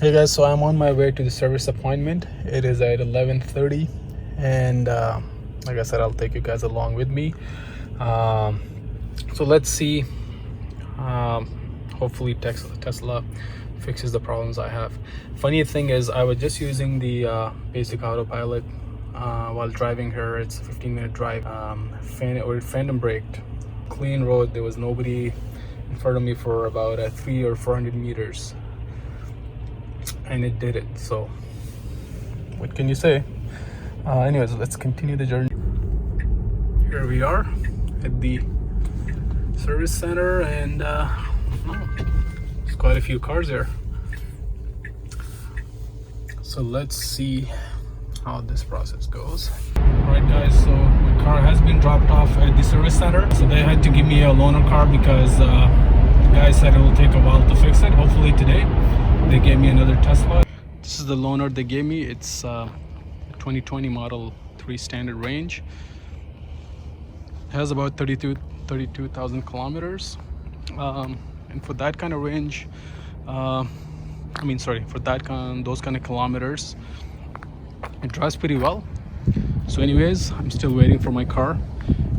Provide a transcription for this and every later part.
Hey guys, so I'm on my way to the service appointment. It is at 11:30, and like I said, I'll take you guys along with me. Um, so let's see. Um, Hopefully, Tesla fixes the problems I have. Funny thing is, I was just using the basic autopilot while driving here. It's a 15-minute drive. Phantom braked, clean road. There was nobody in front of me for about 300 or 400 meters. And it did it. So what can you say? Anyways, let's continue the journey. Here we are at the service center, and there's quite a few cars there. So let's see how this process goes. Alright guys, so my car has been dropped off at the service center. So they had to give me a loaner car because the guy said it will take a while to fix it. Hopefully today. They gave me another Tesla. This is the loaner they gave me. It's a 2020 Model 3 standard range. It has about 32,000 kilometers. And for that kind of range, for those kind of kilometers, it drives pretty well. So anyways, I'm still waiting for my car.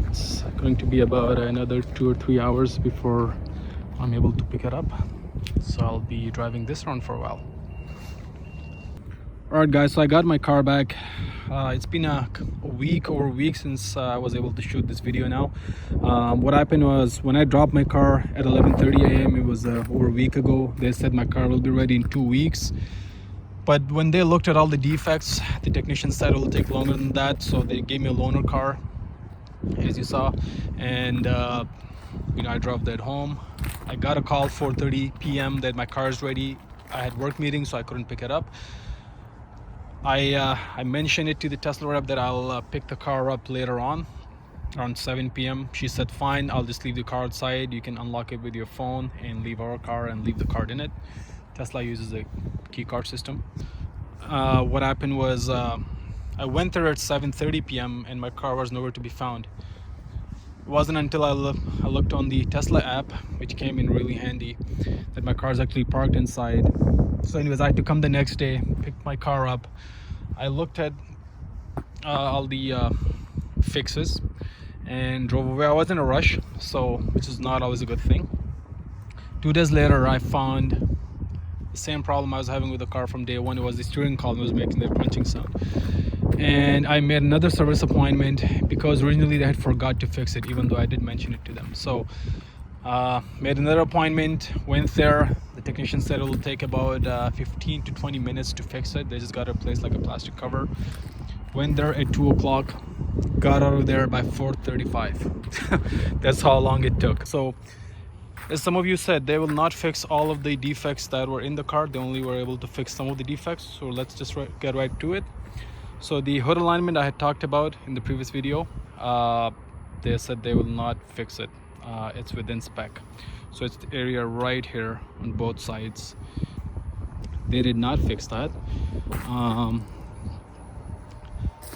It's going to be about another 2 or 3 hours before I'm able to pick it up. So I'll be driving this around for a while. Alright guys, so I got my car back. It's been a week since I was able to shoot this video now. What happened was, when I dropped my car at 11:30 a.m. it was over a week ago. They said my car will be ready in 2 weeks. But when they looked at all the defects, the technician said it will take longer than that. So they gave me a loaner car, as you saw. And I drove that home. I got a call 4:30 p.m. that my car is ready. I had work meetings, so I couldn't pick it up. I mentioned it to the Tesla rep that I'll pick the car up later on, around 7 p.m. She said, fine, I'll just leave the car outside. You can unlock it with your phone and leave our car and leave the card in it. Tesla uses a key card system. What happened was, I went there at 7:30 p.m. and my car was nowhere to be found. It wasn't until I looked on the Tesla app, which came in really handy, that my car is actually parked inside. So anyways, I had to come the next day, pick my car up. I looked at all the fixes and drove away. I was in a rush, which is not always a good thing. 2 days later, I found the same problem I was having with the car from day one. It was the steering column was making that crunching sound. And I made another service appointment because originally they had forgot to fix it, even though I did mention it to them. So made another appointment, went there. The technician said it will take about 15 to 20 minutes to fix it. They just got to replace like a plastic cover. Went there at 2 o'clock, got out of there by 4:35. That's how long it took. So as some of you said, they will not fix all of the defects that were in the car. They only were able to fix some of the defects. So let's just get right to it. So the hood alignment I had talked about in the previous video, they said they will not fix it. It's within spec. So it's the area right here on both sides. They did not fix that.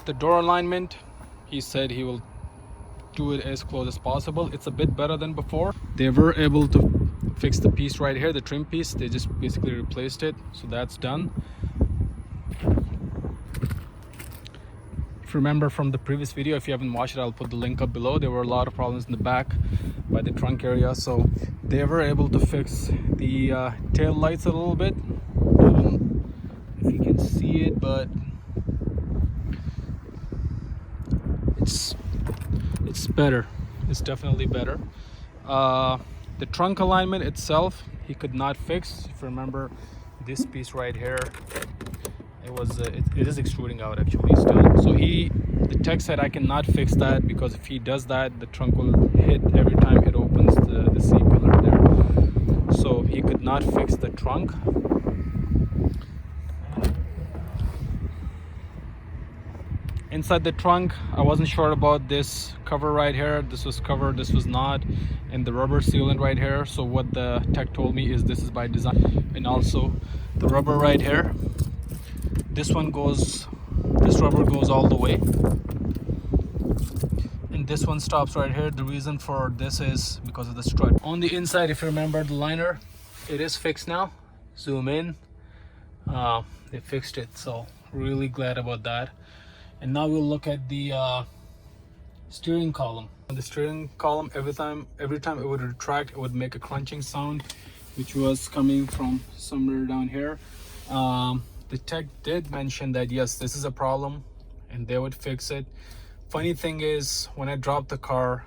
The door alignment, he said he will do it as close as possible. It's a bit better than before. They were able to fix the piece right here, the trim piece. They just basically replaced it, so that's done. If you remember from the previous video, if you haven't watched it, I'll put the link up below. There were a lot of problems in the back by the trunk area, so they were able to fix the tail lights a little bit. I don't know if you can see it, but it's better. It's definitely better. The trunk alignment itself, he could not fix. If you remember this piece right here, it is extruding out actually still. So the tech said I cannot fix that, because if he does that, the trunk will hit every time it opens the C-pillar there. So he could not fix the trunk. Inside the trunk, I wasn't sure about this cover right here. This was covered, this was not, and the rubber sealant right here. So what the tech told me is this is by design. And also the rubber right here, this rubber goes all the way, and this one stops right here. The reason for this is because of the strut. On the inside, if you remember the liner, it is fixed now. Zoom in. they fixed it, so really glad about that. And now we'll look at the steering column. The steering column, every time it would retract, it would make a crunching sound, which was coming from somewhere down here. The tech did mention that yes, this is a problem and they would fix it. Funny thing is, when I dropped the car,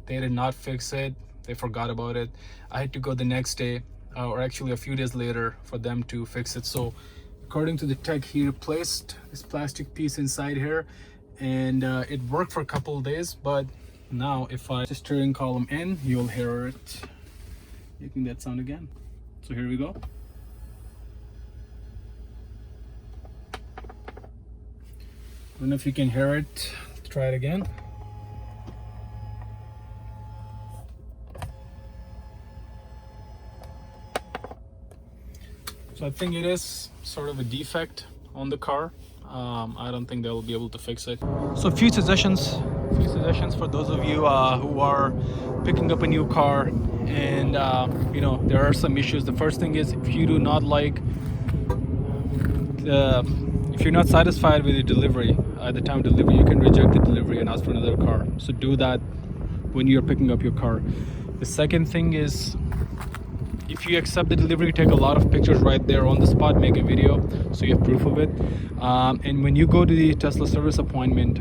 they did not fix it. They forgot about it. I had to go the next day, or actually a few days later, for them to fix it. So according to the tech, he replaced this plastic piece inside here, and it worked for a couple of days. But now if I put the steering column in, you'll hear it making that sound again. So here we go. I don't know if you can hear it. Let's try it again. So I think it is sort of a defect on the car. I don't think they'll be able to fix it. So a few suggestions for those of you who are picking up a new car, and you know, there are some issues. The first thing is, if you do not like if you're not satisfied with the delivery at the time of delivery, you can reject the delivery and ask for another car. So do that when you're picking up your car. The second thing is, if you accept the delivery, take a lot of pictures right there on the spot, make a video so you have proof of it. And when you go to the Tesla service appointment,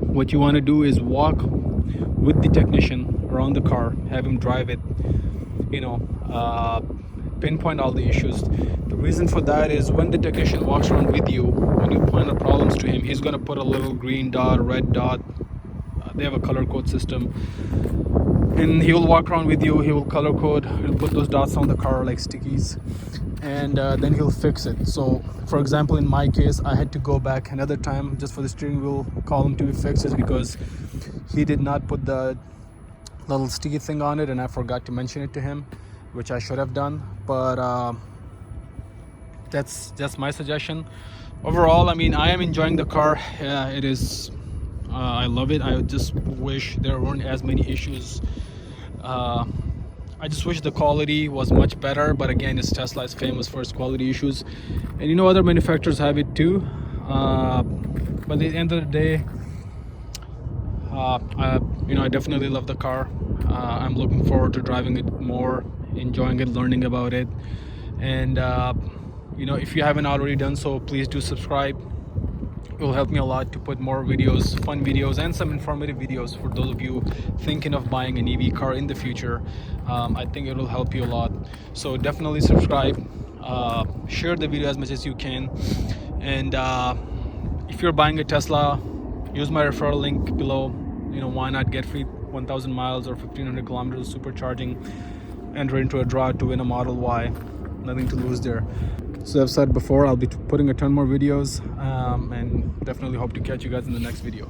what you want to do is walk with the technician around the car, have him drive it, you know, pinpoint all the issues. The reason for that is, when the technician walks around with you, when you point out problems to him, he's going to put a little green dot, red dot. They have a color code system, and he will walk around with you. He will color code, he'll put those dots on the car like stickies, and then he'll fix it. So for example, in my case, I had to go back another time just for the steering wheel column to be fixed, because he did not put the little sticky thing on it, and I forgot to mention it to him, which I should have done. But that's my suggestion. Overall, I mean, I am enjoying the car. It is I love it. I just wish there weren't as many issues. I just wish the quality was much better, but again, it's Tesla is famous for its quality issues, and you know, other manufacturers have it too. But at the end of the day, you know, I definitely love the car. I'm looking forward to driving it more, enjoying it, learning about it. And you know, if you haven't already done so, please do subscribe. It will help me a lot to put more videos, fun videos, and some informative videos for those of you thinking of buying an EV car in the future. I think it will help you a lot. So definitely subscribe, share the video as much as you can, and if you're buying a Tesla, use my referral link below. You know, why not get free 1,000 miles or 1,500 kilometers of supercharging, enter into a draw to win a Model Y. Nothing to lose there. So I've said before, I'll be putting a ton more videos, and definitely hope to catch you guys in the next video.